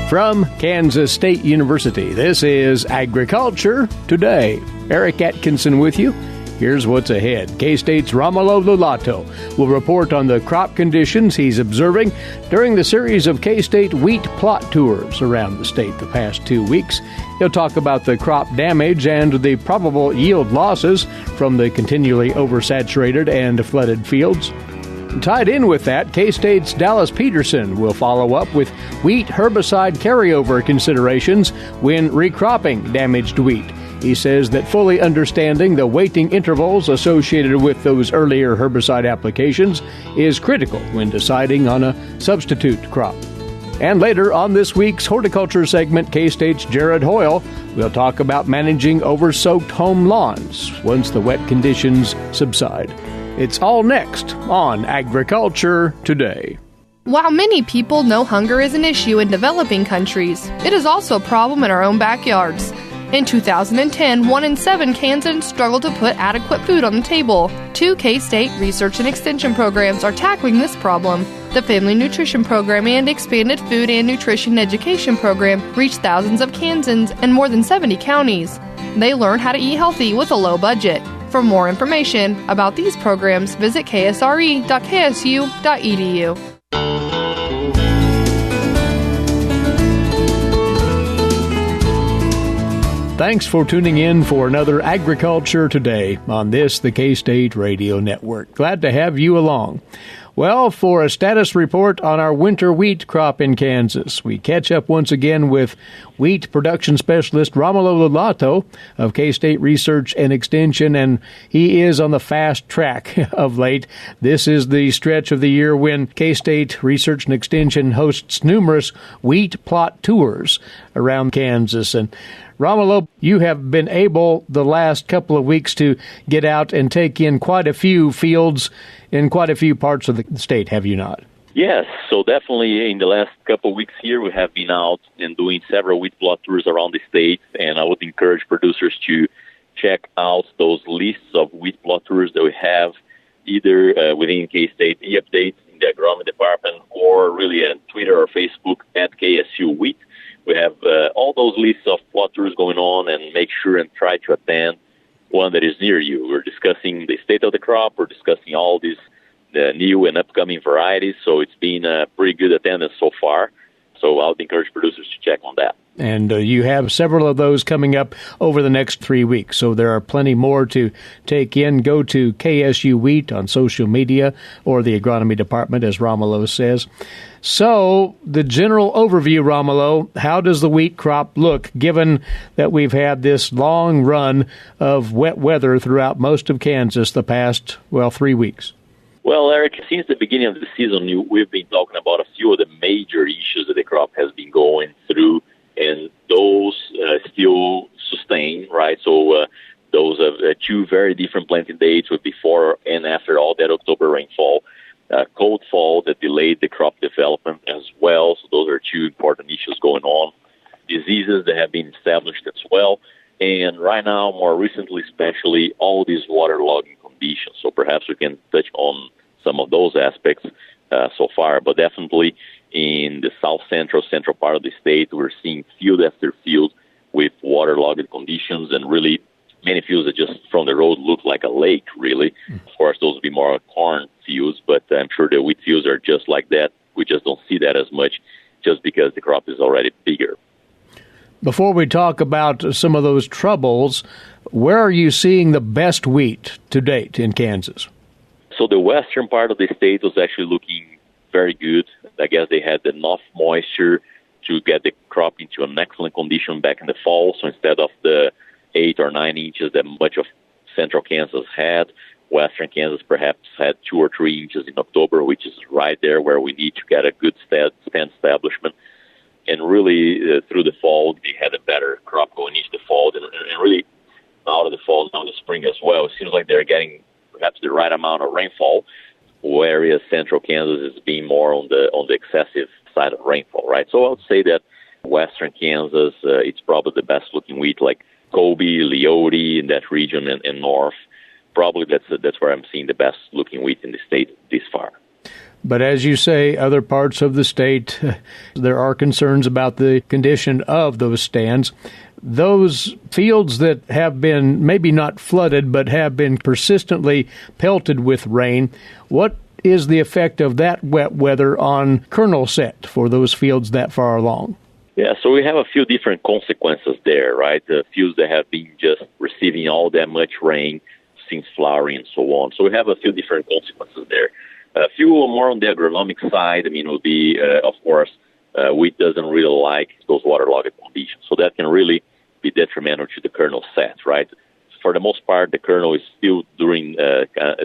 From Kansas State University, this is Agriculture Today. Eric Atkinson with you. Here's what's ahead. K-State's Romulo Lollato will report on the crop conditions he's observing during the series of K-State wheat plot tours around the state the past 2 weeks. He'll talk about the crop damage and the probable yield losses from the continually oversaturated and flooded fields. Tied in with that, K-State's Dallas Peterson will follow up with wheat herbicide carryover considerations when recropping damaged wheat. He says that fully understanding the waiting intervals associated with those earlier herbicide applications is critical when deciding on a substitute crop. And later on this week's horticulture segment, K-State's Jared Hoyle will talk about managing over-soaked home lawns once the wet conditions subside. It's all next on Agriculture Today. While many people know hunger is an issue in developing countries, it is also a problem in our own backyards. In 2010, 1 in 7 Kansans struggled to put adequate food on the table. 2 K-State research and extension programs are tackling this problem. The Family Nutrition Program and Expanded Food and Nutrition Education Program reach thousands of Kansans in more than 70 counties. They learn how to eat healthy with a low budget. For more information about these programs, visit ksre.ksu.edu. Thanks for tuning in for another Agriculture Today on this, the K-State Radio Network. Glad to have you along. Well, for a status report on our winter wheat crop in Kansas, we catch up once again with wheat production specialist Romulo Lollato of K-State Research and Extension, and he is on the fast track of late. This is the stretch of the year when K-State Research and Extension hosts numerous wheat plot tours around Kansas. And Romulo, you have been able the last couple of weeks to get out and take in quite a few fields in quite a few parts of the state, have you not? Yes, so definitely in the last couple of weeks here, we have been out and doing several wheat plot tours around the state, and I would encourage producers to check out those lists of wheat plot tours that we have, either within K-State e-updates in the agronomy department or really on Twitter or Facebook at KSU Wheat. We have all those lists of plot tours going on, and make sure and try to attend one that is near you. We're discussing the state of the crop. We're discussing all these new and upcoming varieties. So it's been a pretty good attendance so far. So I would encourage producers to check on that. And you have several of those coming up over the next 3 weeks. So there are plenty more to take in. Go to KSU Wheat on social media or the agronomy department, as Romulo says. So the general overview, Romulo, how does the wheat crop look, given that we've had this long run of wet weather throughout most of Kansas the past, 3 weeks? Well, Eric, since the beginning of the season, we've been talking about a few of the major issues that the crop has been going through, and those still sustain, right? So those are 2 very different planting dates with before and after all that October rainfall. Cold fall that delayed the crop development as well. So those are 2 important issues going on. Diseases that have been established as well. And right now, more recently, especially all these waterlogging conditions. So perhaps we can touch on some of those aspects so far. But definitely in the central part of the state, we're seeing field after field with waterlogged conditions, and really many fields that just from the road look like a lake, really. Of course, those would be more corn fields, but I'm sure the wheat fields are just like that. We just don't see that as much just because the crop is already bigger. Before we talk about some of those troubles, where are you seeing the best wheat to date in Kansas? So the western part of the state was actually looking very good. I guess they had enough moisture to get the crop into an excellent condition back in the fall. So instead of the 8 or 9 inches that much of central Kansas had, western Kansas perhaps had 2 or 3 inches in October, which is right there where we need to get a good stand establishment. And really, through the fall, they had a better crop going into the fall. And really, out of the fall, now the spring as well, it seems like they're getting perhaps the right amount of rainfall, whereas central Kansas is being more on the excessive side of rainfall, right? So I would say that western Kansas, it's probably the best-looking wheat, like Colby, Leote, in that region, and north. Probably that's where I'm seeing the best-looking wheat in the state this far. But as you say, other parts of the state, there are concerns about the condition of those stands. Those fields that have been maybe not flooded, but have been persistently pelted with rain, what is the effect of that wet weather on kernel set for those fields that far along? Yeah, so we have a few different consequences there, right? The fields that have been just receiving all that much rain since flowering and so on. So we have a few different consequences there. A few more on the agronomic side, would be, of course, wheat doesn't really like those waterlogged conditions. So that can really be detrimental to the kernel set, right? For the most part, the kernel is still during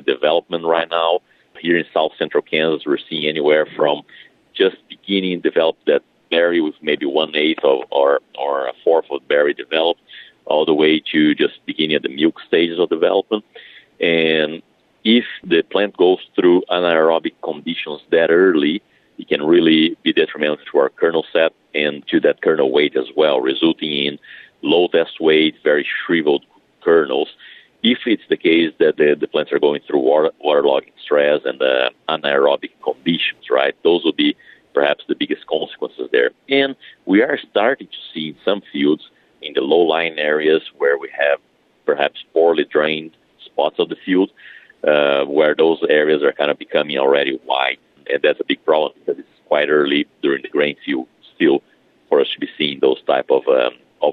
development right now. Here in south central Kansas, we're seeing anywhere from just beginning to develop that berry with maybe 1/8 or a fourth of berry developed, all the way to just beginning at the milk stages of development. And if the plant goes through anaerobic conditions that early, it can really be detrimental to our kernel set and to that kernel weight as well, resulting in low test weight, very shriveled kernels. If it's the case that the plants are going through waterlogging stress and anaerobic conditions, right, those would be perhaps the biggest consequences there. And we are starting to see in some fields in the low-lying areas where we have perhaps poorly drained spots of the field, where those areas are kind of becoming already white. And that's a big problem because it's quite early during the grain field still for us to be seeing those type of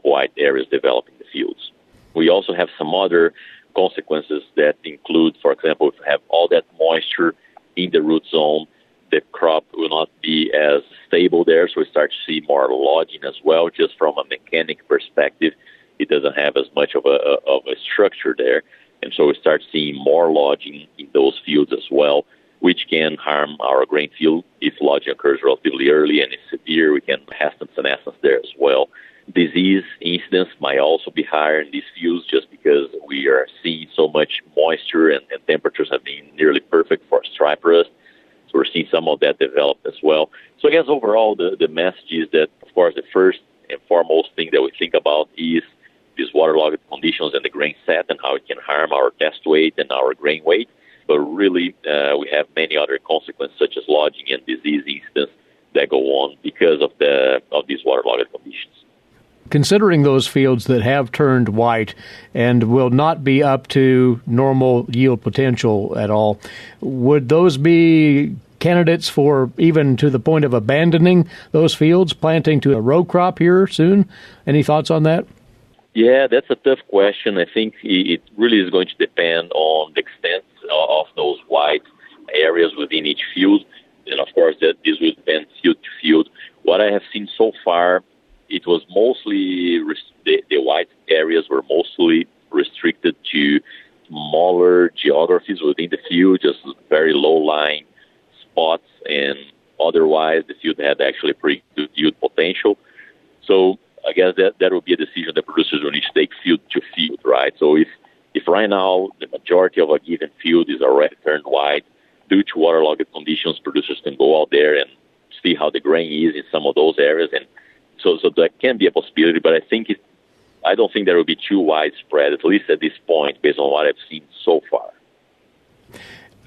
white areas developing the fields. We also have some other consequences that include, for example, if we have all that moisture in the root zone, the crop will not be as stable there, so we start to see more lodging as well. Just from a mechanic perspective, it doesn't have as much of a structure there, and so we start seeing more lodging in those fields as well, which can harm our grain field. If lodging occurs relatively early and is severe, we can have some senescence there as well. Disease incidence might also be higher in these fields just because we are seeing so much moisture and temperatures have been nearly perfect for stripe rust. So we're seeing some of that develop as well. So I guess overall the message is that, of course, the first and foremost thing that we think about is these waterlogged conditions and the grain set and how it can harm our test weight and our grain weight. But really, we have many other consequences such as lodging and disease incidents that go on because of these waterlogged conditions. Considering those fields that have turned white and will not be up to normal yield potential at all, would those be candidates for even to the point of abandoning those fields, planting to a row crop here soon? Any thoughts on that? Yeah, that's a tough question. I think it really is going to depend on the extent of those white areas within each field. And, of course, that this will depend field to field. What I have seen so far, it was mostly, the white areas were mostly restricted to smaller geographies within the field, just very low-lying spots, and otherwise the field had actually pretty good yield potential. So I guess that would be a decision that producers will need to take field to field, right? So if right now the majority of a given field is already turned white due to waterlogged conditions, producers can go out there and see how the grain is in some of those areas, and so that can be a possibility, but I don't think that will be too widespread, at least at this point, based on what I've seen so far.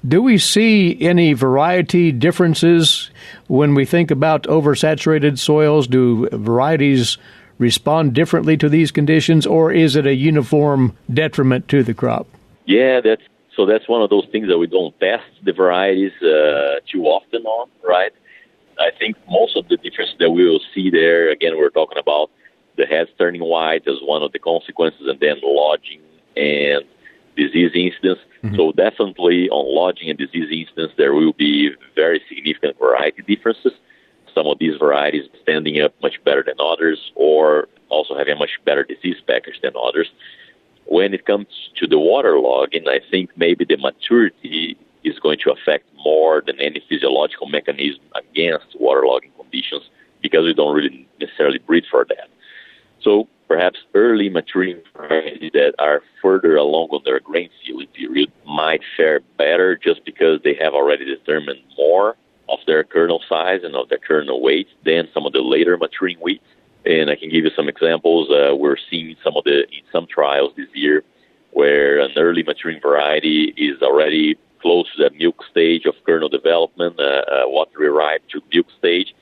Do we see any variety differences when we think about oversaturated soils? Do varieties respond differently to these conditions, or is it a uniform detriment to the crop? Yeah, that's one of those things that we don't test the varieties too often on, right? I think most of the difference that we will see there, again, we're talking about the heads turning white as one of the consequences, and then lodging and disease incidence. Mm-hmm. So definitely on lodging and disease incidence, there will be very significant variety differences. Some of these varieties standing up much better than others, or also having a much better disease package than others. When it comes to the waterlogging, I think maybe the maturity is going to affect more than any physiological mechanism against waterlogging conditions, because we don't really necessarily breed for that. So perhaps early maturing varieties that are further along on their grain filling period might fare better just because they have already determined more of their kernel size and of their kernel weight than some of the later maturing wheats. And I can give you some examples. We're seeing in some trials this year where an early maturing variety is already close to that milk stage of kernel development, watery ripe to milk stage,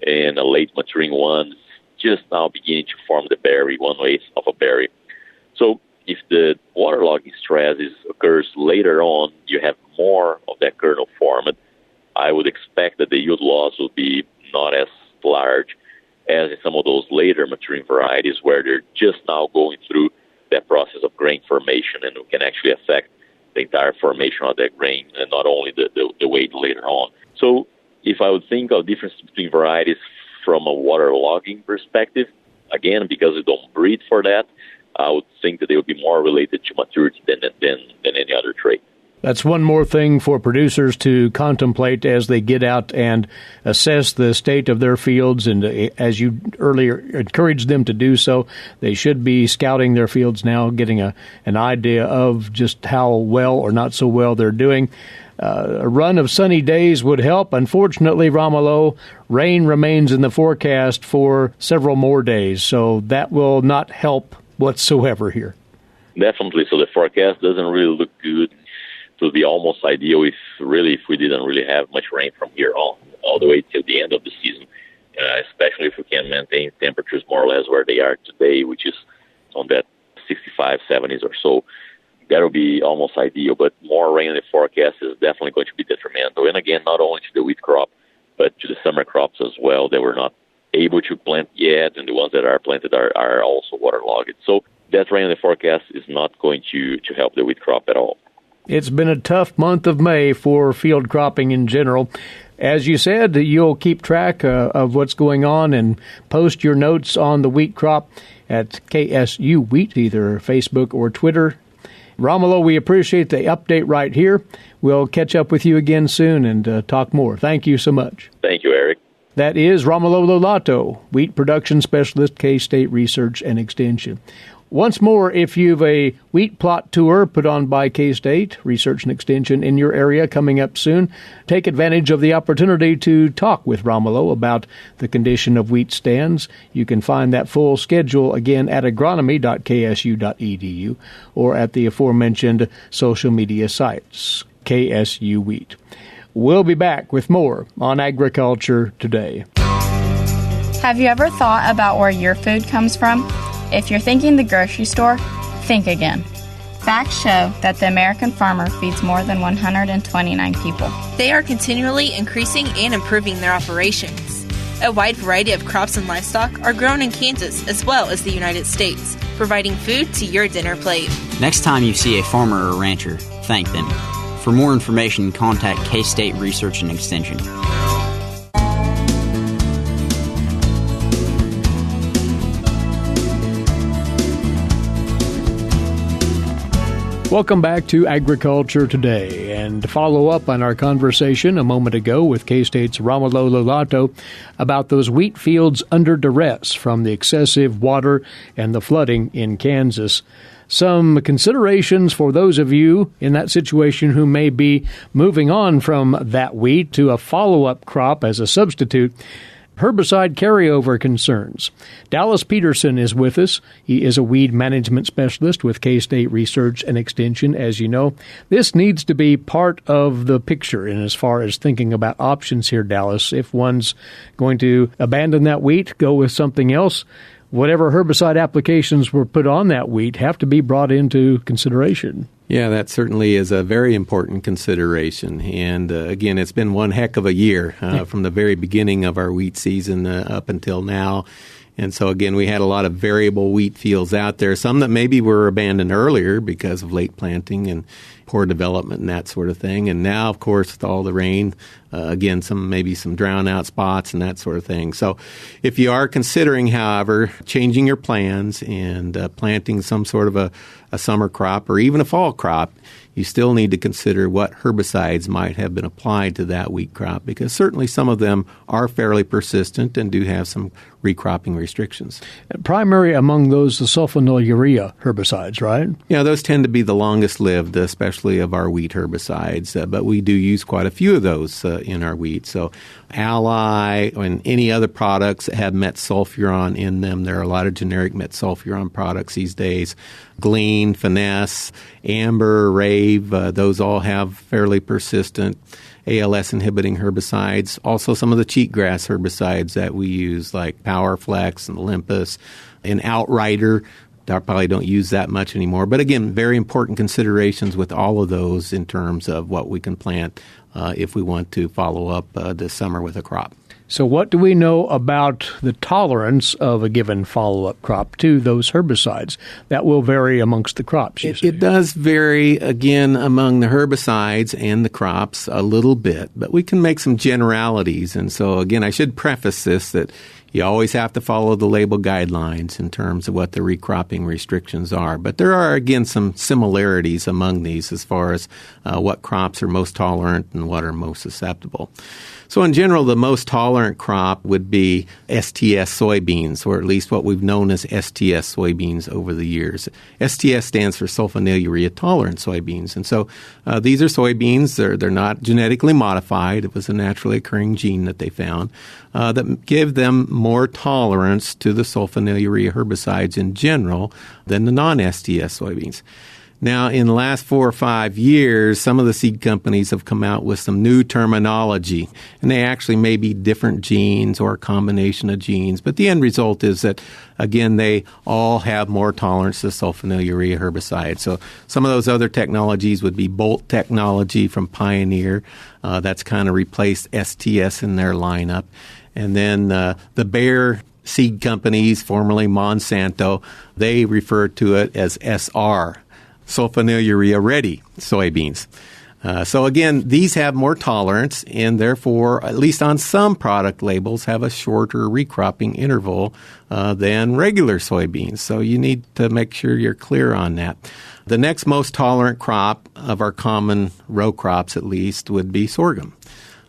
and a late maturing one just now beginning to form the berry, 1/8 of a berry. So if the waterlogging stress occurs later on, you have more of that kernel formed, I would expect that the yield loss will be not as large as in some of those later maturing varieties where they're just now going through that process of grain formation, and it can actually affect the entire formation of that grain and not only the weight later on. So if I would think of difference between varieties from a waterlogging perspective, again, because we don't breed for that, I would think that they would be more related to maturity than any other trait. That's one more thing for producers to contemplate as they get out and assess the state of their fields. And as you earlier encouraged them to do so, they should be scouting their fields now, getting an idea of just how well or not so well they're doing. A run of sunny days would help. Unfortunately, Romulo, rain remains in the forecast for several more days, so that will not help whatsoever here. Definitely. So the forecast doesn't really look good. It would be almost ideal if we didn't really have much rain from here on, all the way till the end of the season, especially if we can maintain temperatures more or less where they are today, which is on that 65, 70s or so. That would be almost ideal, but more rain in the forecast is definitely going to be detrimental. And again, not only to the wheat crop, but to the summer crops as well that we're not able to plant yet, and the ones that are planted are also waterlogged. So that rain in the forecast is not going to help the wheat crop at all. It's been a tough month of May for field cropping in general. As you said, you'll keep track of what's going on and post your notes on the wheat crop at KSU Wheat, either Facebook or Twitter. Romulo, we appreciate the update right here. We'll catch up with you again soon and talk more. Thank you so much. Thank you, Eric. That is Romulo Lollato, Wheat Production Specialist, K-State Research and Extension. Once more, if you've a wheat plot tour put on by K-State Research and Extension in your area coming up soon, take advantage of the opportunity to talk with Romulo about the condition of wheat stands. You can find that full schedule again at agronomy.ksu.edu or at the aforementioned social media sites, KSU Wheat. We'll be back with more on Agriculture Today. Have you ever thought about where your food comes from? If you're thinking the grocery store, think again. Facts show that the American farmer feeds more than 129 people. They are continually increasing and improving their operations. A wide variety of crops and livestock are grown in Kansas as well as the United States, providing food to your dinner plate. Next time you see a farmer or rancher, thank them. For more information, contact K-State Research and Extension. Welcome back to Agriculture Today, and to follow up on our conversation a moment ago with K-State's Romulo Lollato about those wheat fields under duress from the excessive water and the flooding in Kansas. Some considerations for those of you in that situation who may be moving on from that wheat to a follow-up crop as a substitute. Herbicide carryover concerns. Dallas Peterson is with us. He is a weed management specialist with K-State Research and Extension, as you know. This needs to be part of the picture in as far as thinking about options here, Dallas. If one's going to abandon that wheat, go with something else, whatever herbicide applications were put on that wheat have to be brought into consideration. Yeah, that certainly is a very important consideration. And again, it's been one heck of a year from the very beginning of our wheat season up until now. And so, again, we had a lot of variable wheat fields out there, some that maybe were abandoned earlier because of late planting and poor development and that sort of thing. And now, of course, with all the rain, again, maybe some drown-out spots and that sort of thing. So if you are considering, however, changing your plans and planting some sort of a summer crop or even a fall crop, you still need to consider what herbicides might have been applied to that wheat crop, because certainly some of them are fairly persistent and do have some recropping restrictions. Primary among those, the sulfonylurea herbicides, right? Yeah, those tend to be the longest lived, especially mostly of our wheat herbicides, but we do use quite a few of those in our wheat. So Ally and any other products that have metsulfuron in them. There are a lot of generic metsulfuron products these days. Glean, Finesse, Amber, Rave, those all have fairly persistent ALS-inhibiting herbicides. Also, some of the cheatgrass herbicides that we use, like PowerFlex and Olympus and Outrider, I probably don't use that much anymore. But again, very important considerations with all of those in terms of what we can plant if we want to follow up this summer with a crop. So what do we know about the tolerance of a given follow-up crop to those herbicides? That will vary amongst the crops, you say. It does vary, again, among the herbicides and the crops a little bit, but we can make some generalities. And so, again, I should preface this that you always have to follow the label guidelines in terms of what the recropping restrictions are. But there are, again, some similarities among these as far as what crops are most tolerant and what are most susceptible. So in general, the most tolerant crop would be STS soybeans, or at least what we've known as STS soybeans over the years. STS stands for sulfonylurea tolerant soybeans. And so these are soybeans. They're not genetically modified. It was a naturally occurring gene that they found that give them more tolerance to the sulfonylurea herbicides in general than the non-STS soybeans. Now, in the last 4 or 5 years, some of the seed companies have come out with some new terminology, and they actually may be different genes or a combination of genes. But the end result is that, again, they all have more tolerance to sulfonylurea herbicide. So some of those other technologies would be Bolt technology from Pioneer. That's kind of replaced STS in their lineup. And then the Bayer seed companies, formerly Monsanto, they refer to it as SR. Sulfonylurea ready soybeans. So again, these have more tolerance and therefore, at least on some product labels, have a shorter recropping interval than regular soybeans. So you need to make sure you're clear on that. The next most tolerant crop of our common row crops, at least, would be sorghum.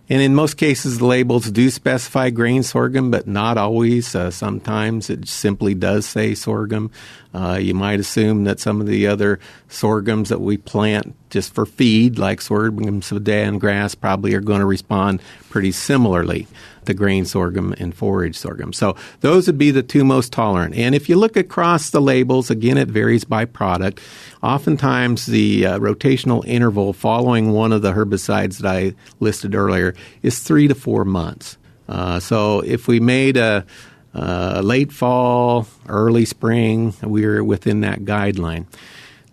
And in most cases, the labels do specify grain sorghum, but not always. Sometimes it simply does say sorghum. You might assume that some of the other sorghums that we plant just for feed, like sorghum Sudan grass, probably are going to respond pretty similarly to grain sorghum and forage sorghum. So those would be the two most tolerant. And if you look across the labels, again, it varies by product. Oftentimes, the rotational interval following one of the herbicides that I listed earlier is 3 to 4 months. So if we made a late fall, early spring, we're within that guideline.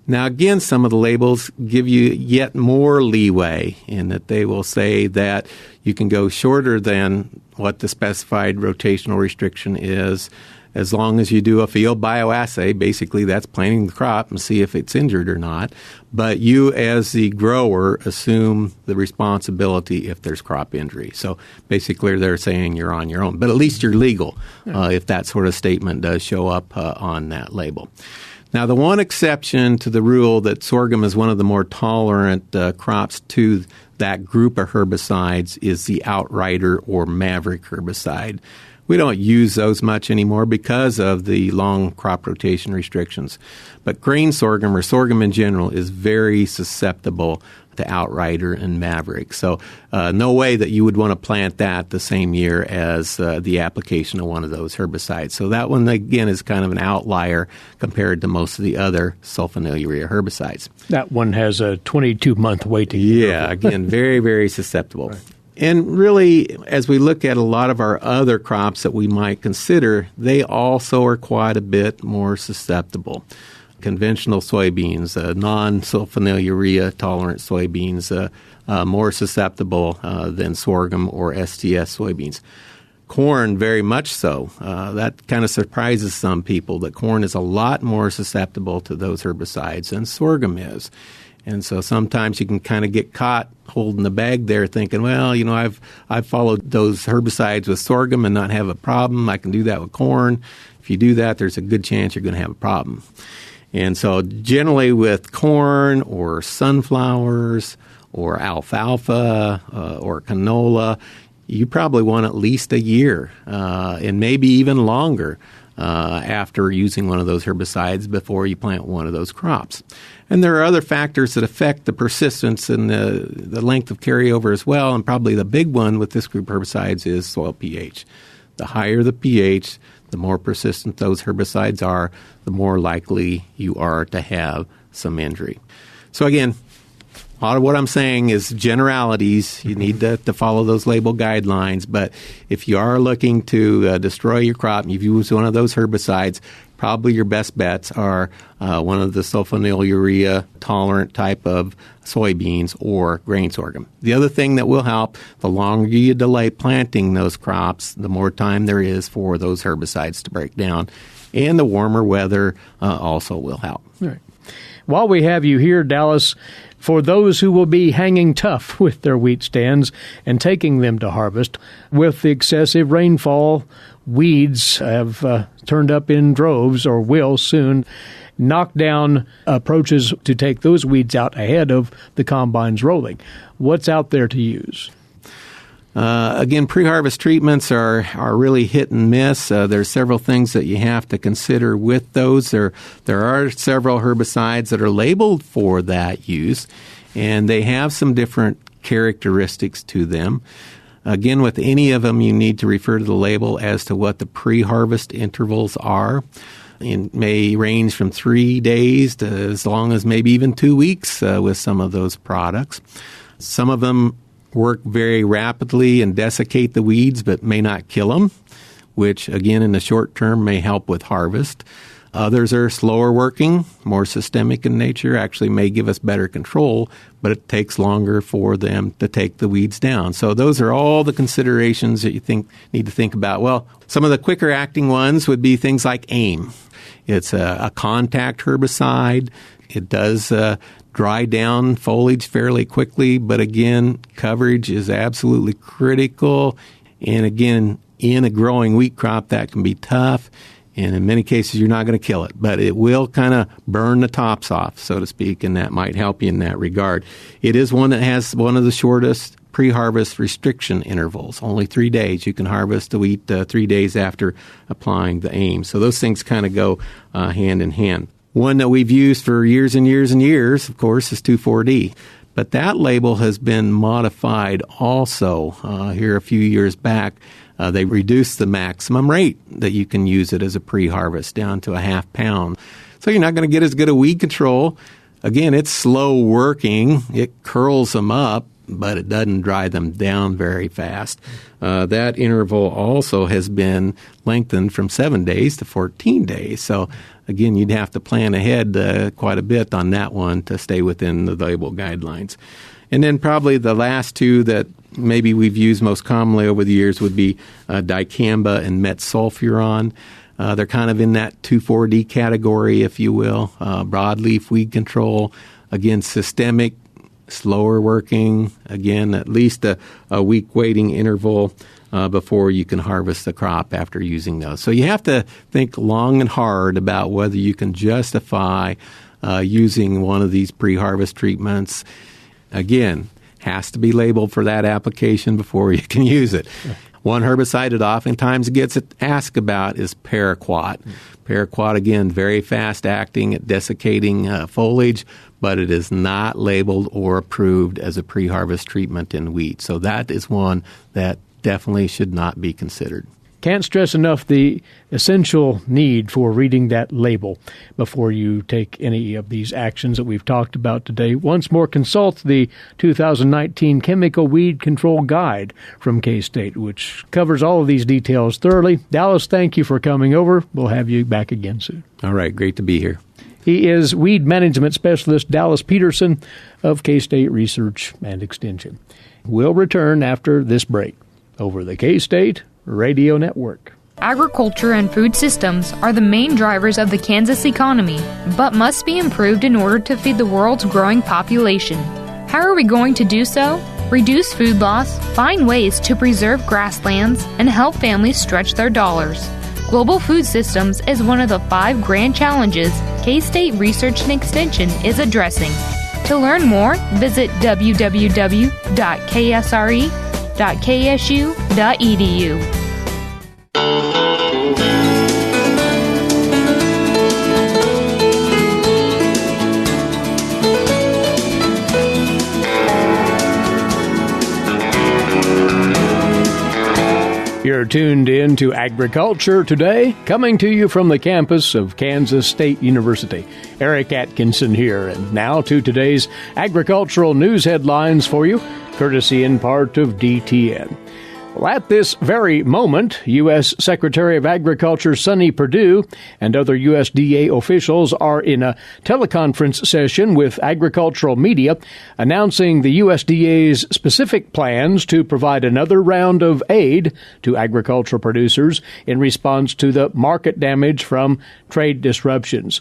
Now, again, some of the labels give you yet more leeway in that they will say that you can go shorter than what the specified rotational restriction is as long as you do a field bioassay. Basically, that's planting the crop and see if it's injured or not. But you, as the grower, assume the responsibility if there's crop injury. So basically, they're saying you're on your own. But at least you're legal if that sort of statement does show up on that label. Now, the one exception to the rule that sorghum is one of the more tolerant crops to that group of herbicides is the Outrider or Maverick herbicide. We don't use those much anymore because of the long crop rotation restrictions. But grain sorghum or sorghum in general is very susceptible to Outrider and Maverick. So no way that you would want to plant that the same year as the application of one of those herbicides. So that one, again, is kind of an outlier compared to most of the other sulfonylurea herbicides. That one has a 22-month wait to get Yeah, again, very, very susceptible. Right. And really, as we look at a lot of our other crops that we might consider, they also are quite a bit more susceptible. Conventional soybeans, non-sulfonylurea tolerant soybeans, more susceptible than sorghum or STS soybeans. Corn, very much so. That kind of surprises some people that corn is a lot more susceptible to those herbicides than sorghum is. And so sometimes you can kind of get caught holding the bag there thinking, well, you know, I've followed those herbicides with sorghum and not have a problem. I can do that with corn. If you do that, there's a good chance you're going to have a problem. And so generally with corn or sunflowers or alfalfa or canola, you probably want at least a year and maybe even longer after using one of those herbicides before you plant one of those crops. And there are other factors that affect the persistence and the length of carryover as well, and probably the big one with this group of herbicides is soil pH. The higher the pH, the more persistent those herbicides are, the more likely you are to have some injury. So again, a lot of what I'm saying is generalities. You need to follow those label guidelines. But if you are looking to destroy your crop and you've used one of those herbicides, probably your best bets are one of the sulfonylurea tolerant type of soybeans or grain sorghum. The other thing that will help, the longer you delay planting those crops, the more time there is for those herbicides to break down. And the warmer weather also will help. All right. While we have you here, Dallas, for those who will be hanging tough with their wheat stands and taking them to harvest, with the excessive rainfall, weeds have turned up in droves or will soon knock down approaches to take those weeds out ahead of the combines rolling. What's out there to use? Again, pre-harvest treatments are really hit and miss. There's several things that you have to consider with those. There are several herbicides that are labeled for that use, and they have some different characteristics to them. Again, with any of them, you need to refer to the label as to what the pre-harvest intervals are. It may range from 3 days to as long as maybe even 2 weeks with some of those products. Some of them work very rapidly and desiccate the weeds but may not kill them, which, again, in the short term may help with harvest. Others are slower working, more systemic in nature, actually may give us better control, but it takes longer for them to take the weeds down. So those are all the considerations that you need to think about. Well, some of the quicker acting ones would be things like AIM. It's a contact herbicide. It does dry down foliage fairly quickly, but again, coverage is absolutely critical. And again, in a growing wheat crop, that can be tough. And in many cases, you're not going to kill it, but it will kind of burn the tops off, so to speak, and that might help you in that regard. It is one that has one of the shortest pre-harvest restriction intervals, only 3 days. You can harvest the wheat 3 days after applying the AIM. So those things kind of go hand in hand. One that we've used for years and years and years, of course, is 2,4-D. But that label has been modified also here a few years back. They reduced the maximum rate that you can use it as a pre-harvest down to a half pound. So you're not going to get as good a weed control. Again, it's slow working. It curls them up, but it doesn't dry them down very fast. That interval also has been lengthened from 7 days to 14 days. So again, you'd have to plan ahead quite a bit on that one to stay within the label guidelines. And then probably the last two that maybe we've used most commonly over the years would be dicamba and metsulfuron. They're kind of in that 2,4-D category, if you will. Broadleaf weed control, again, systemic, slower working, again, at least a week waiting interval before you can harvest the crop after using those. So you have to think long and hard about whether you can justify using one of these pre-harvest treatments. Again, has to be labeled for that application before you can use it. One herbicide that oftentimes gets asked about is paraquat. Paraquat, again, very fast acting at desiccating foliage, but it is not labeled or approved as a pre-harvest treatment in wheat. So that is one that definitely should not be considered. Can't stress enough the essential need for reading that label before you take any of these actions that we've talked about today. Once more, consult the 2019 Chemical Weed Control Guide from K-State, which covers all of these details thoroughly. Dallas, thank you for coming over. We'll have you back again soon. All right, great to be here. He is Weed Management Specialist Dallas Peterson of K-State Research and Extension. We'll return after this break over the K-State Radio Network. Agriculture and food systems are the main drivers of the Kansas economy, but must be improved in order to feed the world's growing population. How are we going to do so? Reduce food loss, find ways to preserve grasslands, and help families stretch their dollars. Global food systems is one of the 5 grand challenges K-State Research and Extension is addressing. To learn more, visit www.ksre.ksu.edu. You're tuned in to Agriculture Today, coming to you from the campus of Kansas State University. Eric Atkinson here, and now to today's agricultural news headlines for you, courtesy in part of DTN. Well, at this very moment, U.S. Secretary of Agriculture Sonny Perdue and other USDA officials are in a teleconference session with agricultural media announcing the USDA's specific plans to provide another round of aid to agricultural producers in response to the market damage from trade disruptions.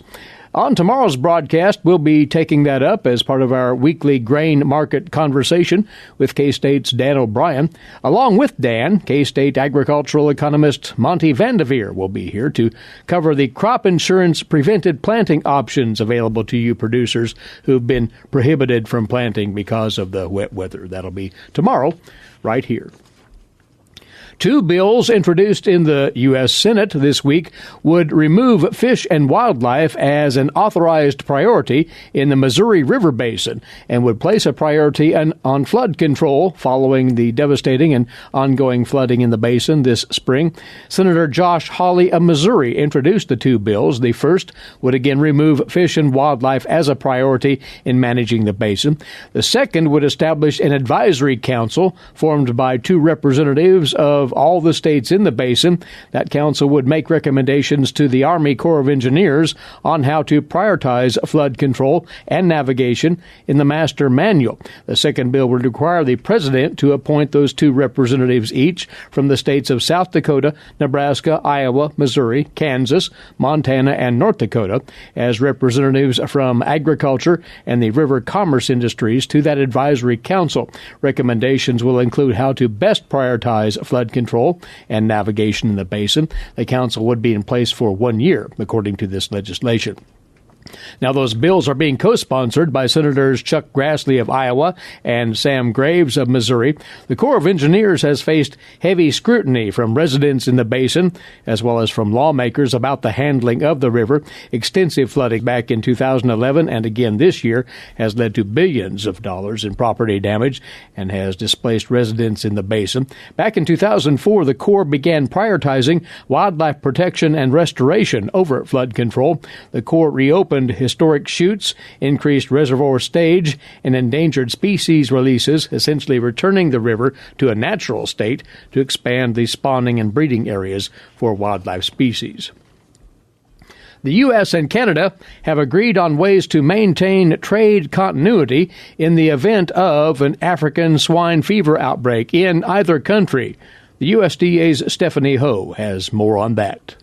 On tomorrow's broadcast, we'll be taking that up as part of our weekly grain market conversation with K-State's Dan O'Brien. Along with Dan, K-State agricultural economist Monty Vandeveer will be here to cover the crop insurance prevented planting options available to you producers who've been prohibited from planting because of the wet weather. That'll be tomorrow, right here. Two bills introduced in the U.S. Senate this week would remove fish and wildlife as an authorized priority in the Missouri River Basin and would place a priority on flood control following the devastating and ongoing flooding in the basin this spring. Senator Josh Hawley of Missouri introduced the two bills. The first would again remove fish and wildlife as a priority in managing the basin. The second would establish an advisory council formed by two representatives of all the states in the basin. That council would make recommendations to the Army Corps of Engineers on how to prioritize flood control and navigation in the master manual. The second bill would require the president to appoint those two representatives each from the states of South Dakota, Nebraska, Iowa, Missouri, Kansas, Montana, and North Dakota as representatives from agriculture and the river commerce industries to that advisory council. Recommendations will include how to best prioritize flood control and navigation in the basin. The council would be in place for 1 year, according to this legislation. Now, those bills are being co-sponsored by Senators Chuck Grassley of Iowa and Sam Graves of Missouri. The Corps of Engineers has faced heavy scrutiny from residents in the basin, as well as from lawmakers about the handling of the river. Extensive flooding back in 2011 and again this year has led to billions of dollars in property damage and has displaced residents in the basin. Back in 2004, the Corps began prioritizing wildlife protection and restoration over flood control. The Corps reopened historic chutes, increased reservoir stage, and endangered species releases, essentially returning the river to a natural state to expand the spawning and breeding areas for wildlife species. The U.S. and Canada have agreed on ways to maintain trade continuity in the event of an African swine fever outbreak in either country. The USDA's Stephanie Ho has more on that.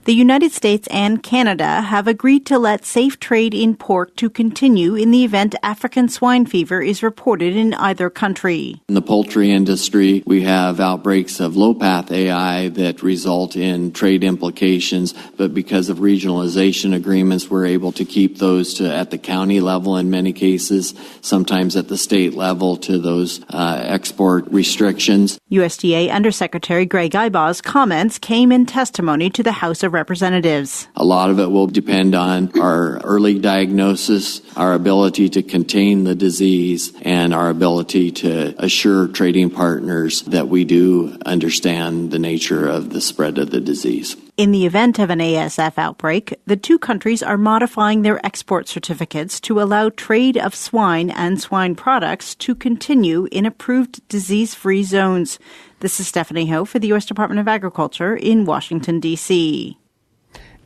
The United States and Canada have agreed to let safe trade in pork to continue in the event African swine fever is reported in either country. In the poultry industry, we have outbreaks of low-path AI that result in trade implications, but because of regionalization agreements, we're able to keep those at the county level in many cases, sometimes at the state level to those export restrictions. USDA Undersecretary Greg Ibaugh's comments came in testimony to the House of Representatives. A lot of it will depend on our early diagnosis, our ability to contain the disease, and our ability to assure trading partners that we do understand the nature of the spread of the disease. In the event of an ASF outbreak, the two countries are modifying their export certificates to allow trade of swine and swine products to continue in approved disease-free zones. This is Stephanie Ho for the U.S. Department of Agriculture in Washington, D.C.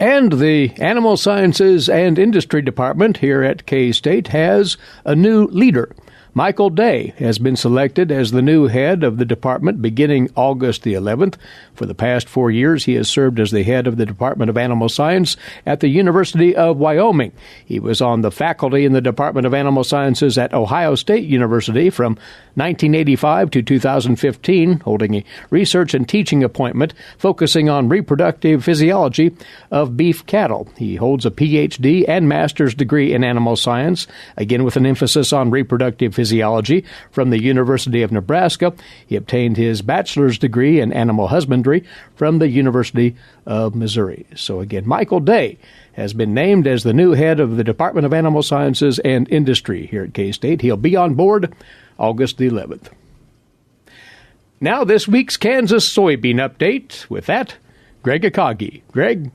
And the Animal Sciences and Industry Department here at K-State has a new leader. Michael Day has been selected as the new head of the department beginning August the 11th. For the past 4 years, he has served as the head of the Department of Animal Science at the University of Wyoming. He was on the faculty in the Department of Animal Sciences at Ohio State University from 1985 to 2015, holding a research and teaching appointment focusing on reproductive physiology of beef cattle. He holds a Ph.D. and master's degree in animal science, again with an emphasis on reproductive physiology from the University of Nebraska. He obtained his bachelor's degree in animal husbandry from the University of Missouri. So again, Michael Day has been named as the new head of the Department of Animal Sciences and Industry here at K-State. He'll be on board August the 11th. Now this week's Kansas soybean update. With that, Greg Akagi. Greg?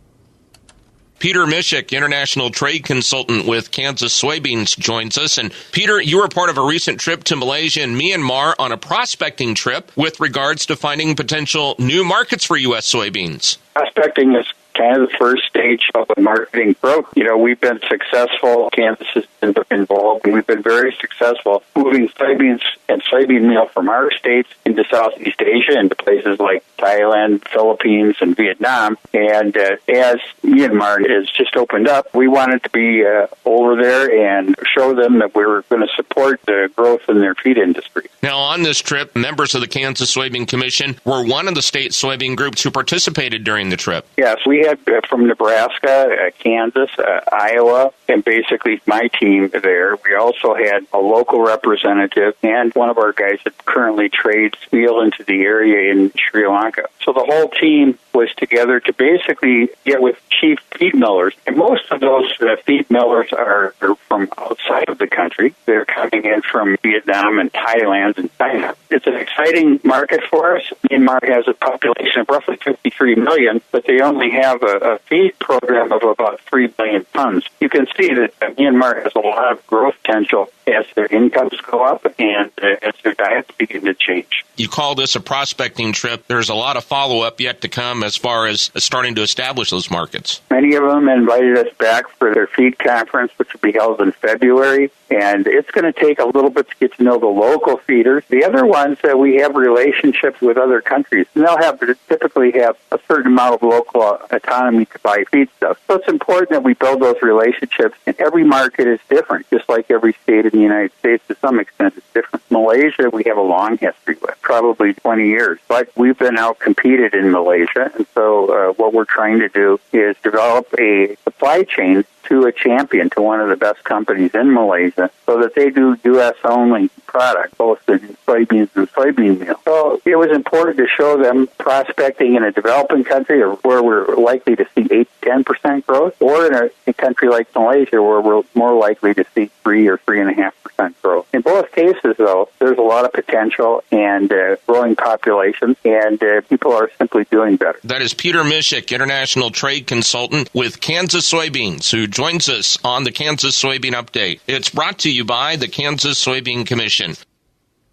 Peter Mishik, international trade consultant with Kansas Soybeans, joins us. And Peter, you were part of a recent trip to Malaysia and Myanmar on a prospecting trip with regards to finding potential new markets for U.S. soybeans. Prospecting is kind of the first stage of a marketing growth. We've been successful. Kansas has been involved, and we've been very successful moving soybeans and soybean meal from our states into Southeast Asia, into places like Thailand, Philippines, and Vietnam. And as Myanmar has just opened up, we wanted to be over there and show them that we were going to support the growth in their feed industry. Now, on this trip, members of the Kansas Soybean Commission were one of the state soybean groups who participated during the trip. Yes, we had from Nebraska, Kansas, Iowa, and basically my team there. We also had a local representative and one of our guys that currently trades meal into the area in Sri Lanka. So the whole team was together to basically get with chief feed millers. And most of those feed millers are from outside of the country. They're coming in from Vietnam and Thailand and China. It's an exciting market for us. Myanmar has a population of roughly 53 million, but they only have a feed program of about 3 million tons. You can see that Myanmar has a lot of growth potential as their incomes go up and as their diets begin to change. You call this a prospecting trip. There's a lot of follow-up yet to come as far as starting to establish those markets. Many of them invited us back for their feed conference, which will be held in February, and it's going to take a little bit to get to know the local feeders. The other ones that we have relationships with other countries, and they'll typically have a certain amount of local autonomy to buy feed stuff. So it's important that we build those relationships, and every market is different, just like every state in the United States to some extent is different. Malaysia, we have a long history with, probably 20 years, but we've been out-competed in Malaysia, and so what we're trying to do is develop a supply chain to a champion, to one of the best companies in Malaysia, so that they do U.S.-only product, both in soybeans and soybean meal. So it was important to show them prospecting in a developing country where we're likely to see 8 to 10% growth, or in a country like Malaysia where we're more likely to see 3 or 3.5% growth. In both cases, though, there's a lot of potential and growing populations, and people are simply doing better. That is Peter Mishik, international trade consultant with Kansas Soybeans, who joins us on the Kansas Soybean Update. It's brought to you by the Kansas Soybean Commission.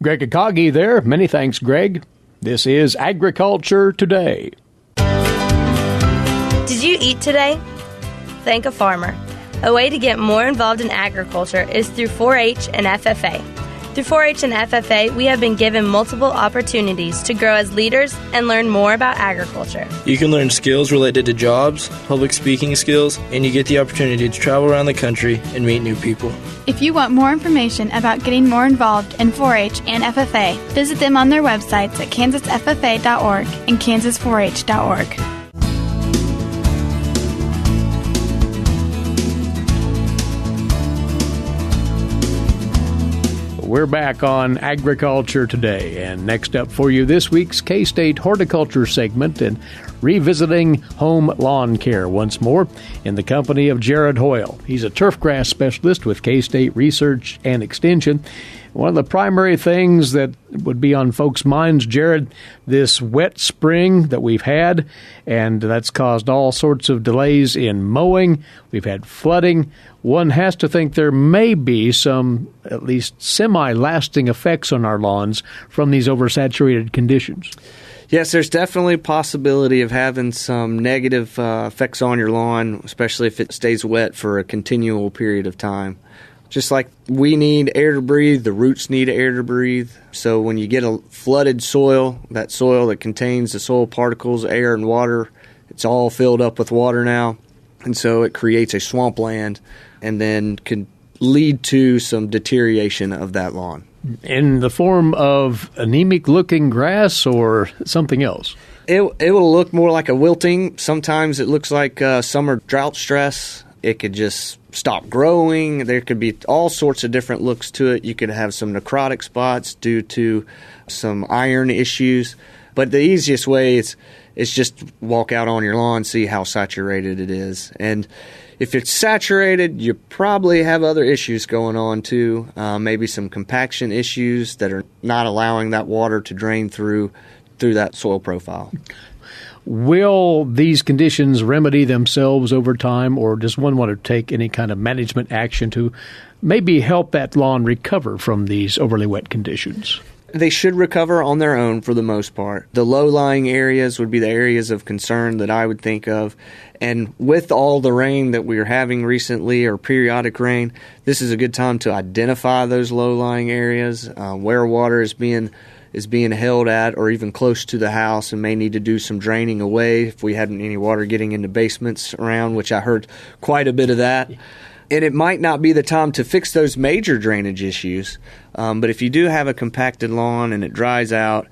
Greg Akagi there. Many thanks, Greg. This is Agriculture Today. Did you eat today? Thank a farmer. A way to get more involved in agriculture is through 4-H and FFA. Through 4-H and FFA, we have been given multiple opportunities to grow as leaders and learn more about agriculture. You can learn skills related to jobs, public speaking skills, and you get the opportunity to travel around the country and meet new people. If you want more information about getting more involved in 4-H and FFA, visit them on their websites at kansasffa.org and kansas4h.org. We're back on Agriculture Today, and next up for you this week's K-State Horticulture segment and revisiting home lawn care once more in the company of Jared Hoyle. He's a turfgrass specialist with K-State Research and Extension. One of the primary things that would be on folks' minds, Jared, this wet spring that we've had, and that's caused all sorts of delays in mowing. We've had flooding. One has to think there may be some, at least semi-lasting effects on our lawns from these oversaturated conditions. Yes, there's definitely a possibility of having some negative effects on your lawn, especially if it stays wet for a continual period of time. Just like we need air to breathe, the roots need air to breathe. So when you get a flooded soil, that soil that contains the soil particles, air and water, it's all filled up with water now. And so it creates a swampland and then can lead to some deterioration of that lawn. In the form of anemic-looking grass or something else? It will look more like a wilting. Sometimes it looks like summer drought stress. It could just stop growing. There could be all sorts of different looks to it. You could have some necrotic spots due to some iron issues. But the easiest way is just walk out on your lawn, see how saturated it is. And if it's saturated, you probably have other issues going on too, maybe some compaction issues that are not allowing that water to drain through that soil profile. Will these conditions remedy themselves over time, or does one want to take any kind of management action to maybe help that lawn recover from these overly wet conditions? They should recover on their own for the most part. The low-lying areas would be the areas of concern that I would think of. And with all the rain that we're having recently, or periodic rain, this is a good time to identify those low-lying areas where water is being held at, or even close to the house, and may need to do some draining away if we had any water getting into basements around, which I heard quite a bit of that. And it might not be the time to fix those major drainage issues, but if you do have a compacted lawn and it dries out,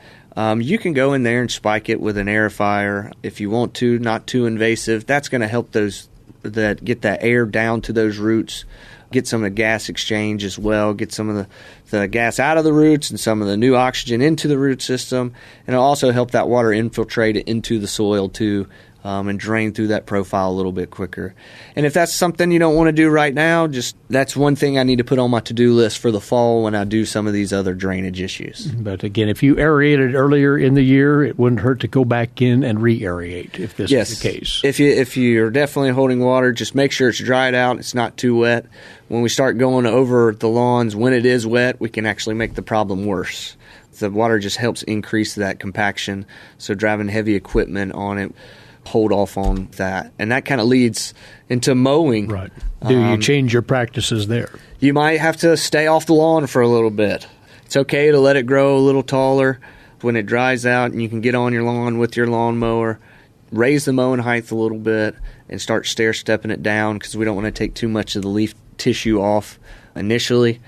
you can go in there and spike it with an aerifier if you want to, not too invasive. That's going to help get that air down to those roots, get some of the gas exchange as well, get some of the gas out of the roots and some of the new oxygen into the root system, and it'll also help that water infiltrate into the soil too, and drain through that profile a little bit quicker. And if that's something you don't want to do right now, that's one thing I need to put on my to-do list for the fall when I do some of these other drainage issues. But again, if you aerated earlier in the year, it wouldn't hurt to go back in and re-aerate if this is the case. If you're definitely holding water, just make sure it's dried out, it's not too wet. When we start going over the lawns when it is wet, we can actually make the problem worse. The water just helps increase that compaction, so driving heavy equipment on it, hold off on that. And that kind of leads into mowing. Right. Do you change your practices there? You might have to stay off the lawn for a little bit. It's okay to let it grow a little taller when it dries out, and you can get on your lawn with your lawnmower, raise the mowing height a little bit, and start stair-stepping it down, because we don't want to take too much of the leaf tissue off initially.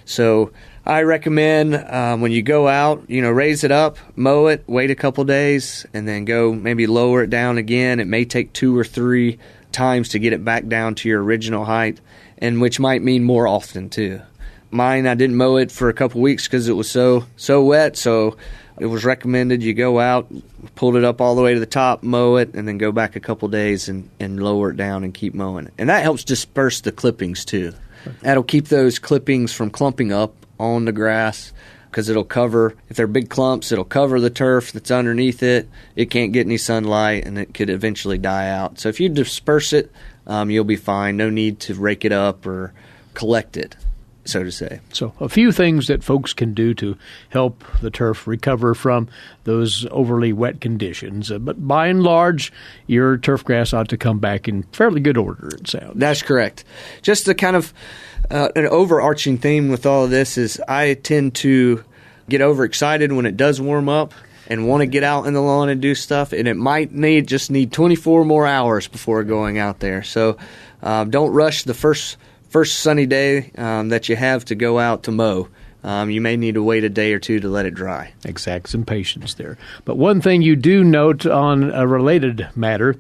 So I recommend when you go out, raise it up, mow it, wait a couple days, and then go maybe lower it down again. It may take 2 or 3 times to get it back down to your original height, and which might mean more often too. Mine, I didn't mow it for a couple weeks because it was so wet, so it was recommended you go out, pull it up all the way to the top, mow it, and then go back a couple days and lower it down and keep mowing it. And that helps disperse the clippings too. That'll keep those clippings from clumping up on the grass, because it'll cover, if they're big clumps, it'll cover the turf that's underneath it. It can't get any sunlight, and it could eventually die out. So if you disperse it, you'll be fine. No need to rake it up or collect it, so to say. So a few things that folks can do to help the turf recover from those overly wet conditions. But by and large, your turf grass ought to come back in fairly good order, it sounds. That's correct. Just the kind of an overarching theme with all of this is I tend to get overexcited when it does warm up and want to get out in the lawn and do stuff, and it might just need 24 more hours before going out there. So don't rush the first sunny day that you have to go out to mow. You may need to wait a day or two to let it dry. Exact some patience there. But one thing you do note on a related matter,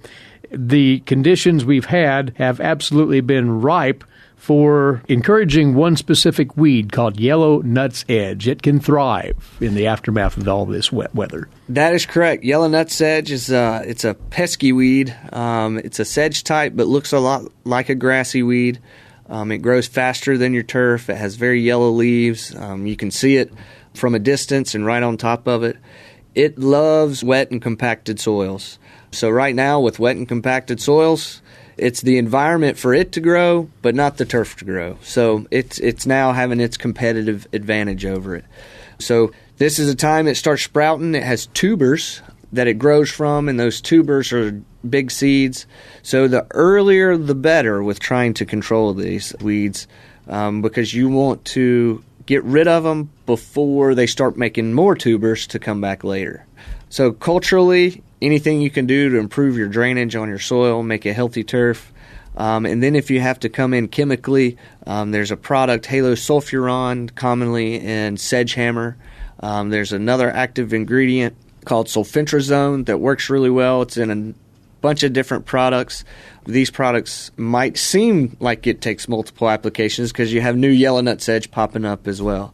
the conditions we've had have absolutely been ripe for encouraging one specific weed called yellow nuts edge. It can thrive in the aftermath of all this wet weather. That is correct. Yellow nuts edge is it's a pesky weed. It's a sedge type, but looks a lot like a grassy weed. It grows faster than your turf. It has very yellow leaves. You can see it from a distance and right on top of it. It loves wet and compacted soils. So right now with wet and compacted soils, it's the environment for it to grow, but not the turf to grow. So it's now having its competitive advantage over it. So this is a time it starts sprouting. It has tubers that it grows from, and those tubers are big seeds. So the earlier the better with trying to control these weeds, because you want to get rid of them before they start making more tubers to come back later. So culturally, anything you can do to improve your drainage on your soil, make a healthy turf. And then if you have to come in chemically, there's a product, halosulfuron, commonly in sedgehammer. There's another active ingredient called sulfentrazone that works really well. It's in a bunch of different products. These products might seem like it takes multiple applications because you have new yellow nut sedge popping up as well.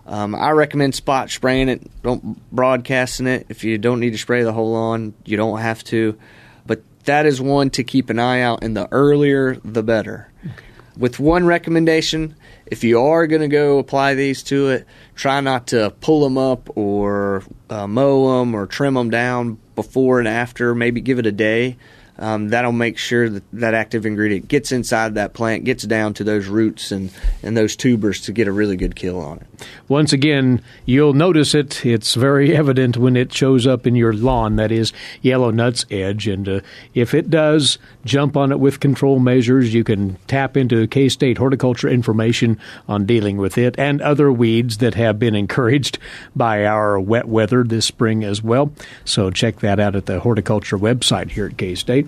I recommend spot spraying it, don't broadcasting it. If you don't need to spray the whole lawn, you don't have to. But that is one to keep an eye out, and the earlier, the better. Okay. With one recommendation, if you are going to go apply these to it, try not to pull them up or mow them or trim them down before and after. Maybe give it a day. That'll make sure that active ingredient gets inside that plant, gets down to those roots and those tubers to get a really good kill on it. Once again, you'll notice it. It's very evident when it shows up in your lawn, that is yellow nuts edge. And if it does, jump on it with control measures. You can tap into K-State horticulture information on dealing with it and other weeds that have been encouraged by our wet weather this spring as well. So check that out at the horticulture website here at K-State.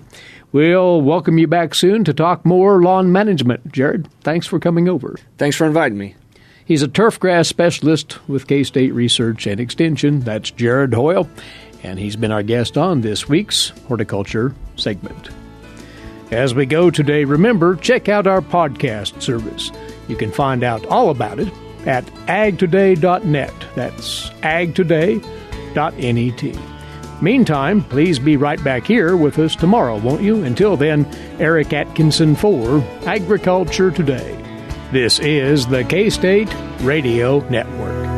We'll welcome you back soon to talk more lawn management. Jared, thanks for coming over. Thanks for inviting me. He's a turfgrass specialist with K-State Research and Extension. That's Jared Hoyle, and he's been our guest on this week's horticulture segment. As we go today, remember, check out our podcast service. You can find out all about it at agtoday.net. That's agtoday.net. Meantime, please be right back here with us tomorrow, won't you? Until then, Eric Atkinson for Agriculture Today. This is the K-State Radio Network.